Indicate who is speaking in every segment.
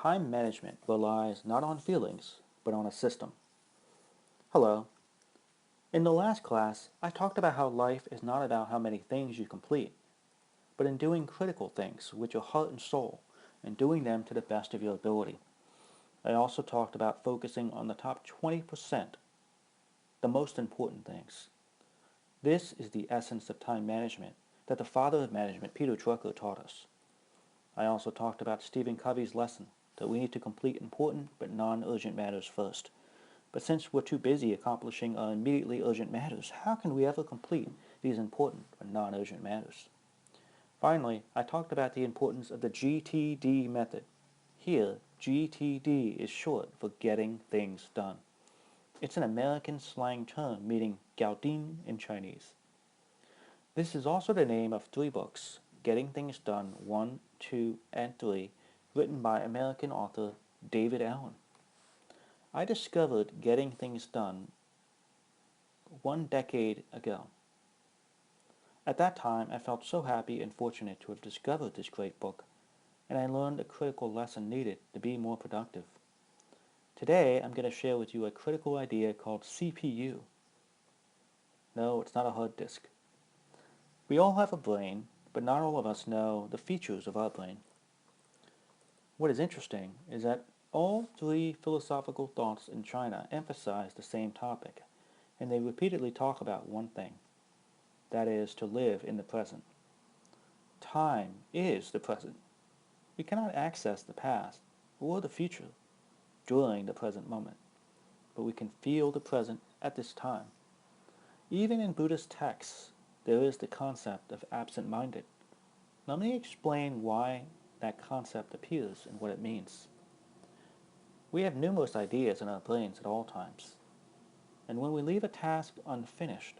Speaker 1: Time management relies not on feelings, but on a system. Hello. In the last class, I talked about how life is not about how many things you complete, but in doing critical things with your heart and soul, and doing them to the best of your ability. I also talked about focusing on the top 20%, the most important things. This is the essence of time management that the father of management, Peter Drucker, taught us. I also talked about Stephen Covey's lesson that we need to complete important but non-urgent matters first. But since we're too busy accomplishing our immediately urgent matters, how can we ever complete these important but non-urgent matters? Finally, I talked about the importance of the GTD method. Here, GTD is short for getting things done. It's an American slang term meaning 搞定 in Chinese. This is also the name of 3 books, Getting Things Done 1, 2, and 3, written by American author David Allen. I discovered Getting Things Done 1 decade ago. At that time, I felt so happy and fortunate to have discovered this great book, and I learned a critical lesson needed to be more productive. Today, I'm going to share with you a critical idea called CPU. No, it's not a hard disk. We all have a brain, but not all of us know the features of our brain. What is interesting is that all 3 philosophical thoughts in China emphasize the same topic, and they repeatedly talk about one thing, that is, to live in the present. Time is the present. We cannot access the past or the future during the present moment, but we can feel the present at this time. Even in Buddhist texts, there is the concept of absent-minded. Let me explain why that concept appears and what it means. We have numerous ideas in our brains at all times, and when we leave a task unfinished,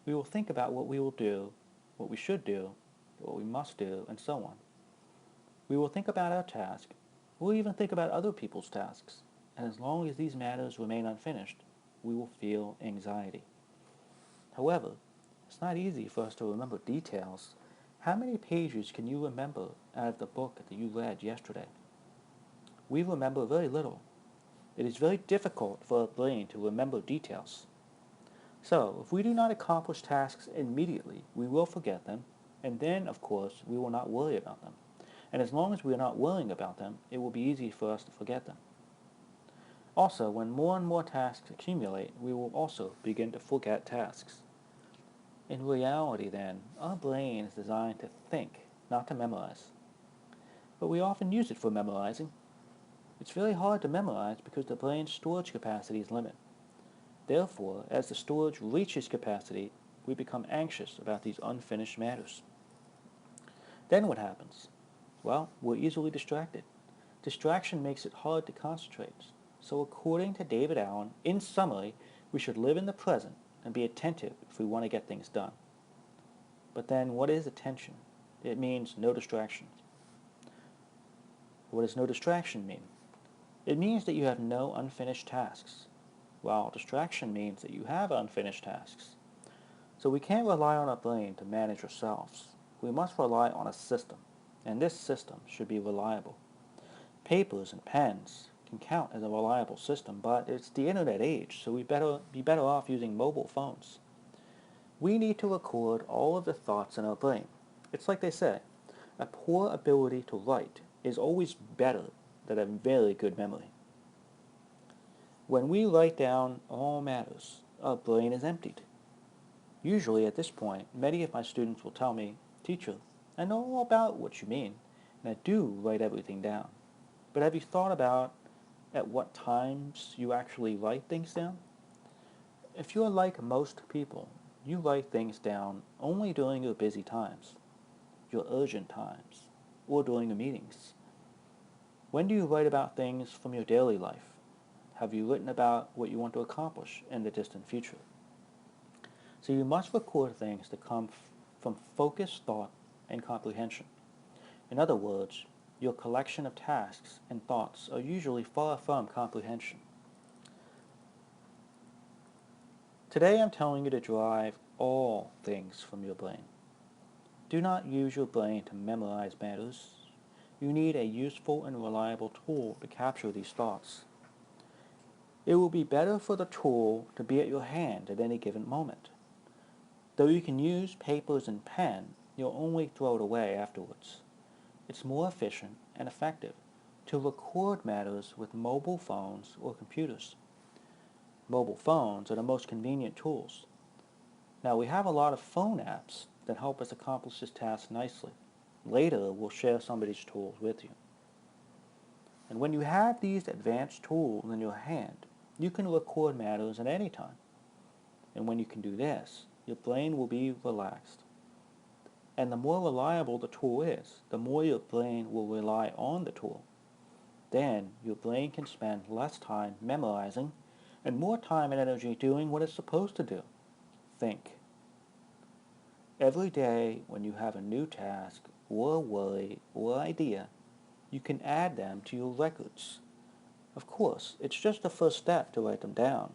Speaker 1: we will think about what we will do, what we should do, what we must do, and so on. We will think about our task, we'll even think about other people's tasks, and as long as these matters remain unfinished, we will feel anxiety. However, it's not easy for us to remember details. How many pages can you remember out of the book that you read yesterday? We remember very little. It is very difficult for our brain to remember details. So, if we do not accomplish tasks immediately, we will forget them, and then, of course, we will not worry about them. And as long as we are not worrying about them, it will be easy for us to forget them. Also, when more and more tasks accumulate, we will also begin to forget tasks. In reality, then, our brain is designed to think, not to memorize. But we often use it for memorizing. It's very hard to memorize because the brain's storage capacity is limited. Therefore, as the storage reaches capacity, we become anxious about these unfinished matters. Then what happens? Well, we're easily distracted. Distraction makes it hard to concentrate. So according to David Allen, in summary, we should live in the present and be attentive if we want to get things done. But then what is attention? It means no distractions. What does no distraction mean? It means that you have no unfinished tasks, while distraction means that you have unfinished tasks. So we can't rely on our brain to manage ourselves. We must rely on a system, and this system should be reliable. Papers and pens can count as a reliable system, but it's the internet age, so we be better off using mobile phones. We need to record all of the thoughts in our brain. It's like they say, a poor ability to write is always better than a very good memory. When we write down all matters, our brain is emptied. Usually at this point, many of my students will tell me, "Teacher, I know all about what you mean, and I do write everything down. But have you thought about at what times you actually write things down?" If you're like most people, you write things down only during your busy times, your urgent times, or during your meetings. When do you write about things from your daily life? Have you written about what you want to accomplish in the distant future? So you must record things that come from focused thought and comprehension. In other words, your collection of tasks and thoughts are usually far from comprehension. Today I'm telling you to drive all things from your brain. Do not use your brain to memorize matters. you need a useful and reliable tool to capture these thoughts. It will be better for the tool to be at your hand at any given moment. Though you can use papers and pen, you'll only throw it away afterwards. It's more efficient and effective to record matters with mobile phones or computers. Mobile phones are the most convenient tools. Now we have a lot of phone apps that help us accomplish this task nicely. Later we'll share some of these tools with you. And when you have these advanced tools in your hand, you can record matters at any time. And when you can do this, your brain will be relaxed. And the more reliable the tool is, the more your brain will rely on the tool. Then your brain can spend less time memorizing and more time and energy doing what it's supposed to do. Think. Every day when you have a new task or worry or idea, you can add them to your records. Of course, it's just the first step to write them down.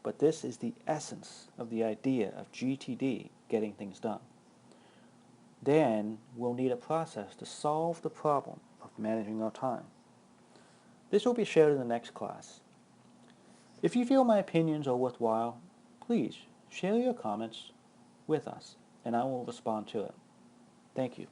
Speaker 1: But this is the essence of the idea of GTD, getting things done. Then we'll need a process to solve the problem of managing our time. This will be shared in the next class. If you feel my opinions are worthwhile, please share your comments with us and I will respond to it. Thank you.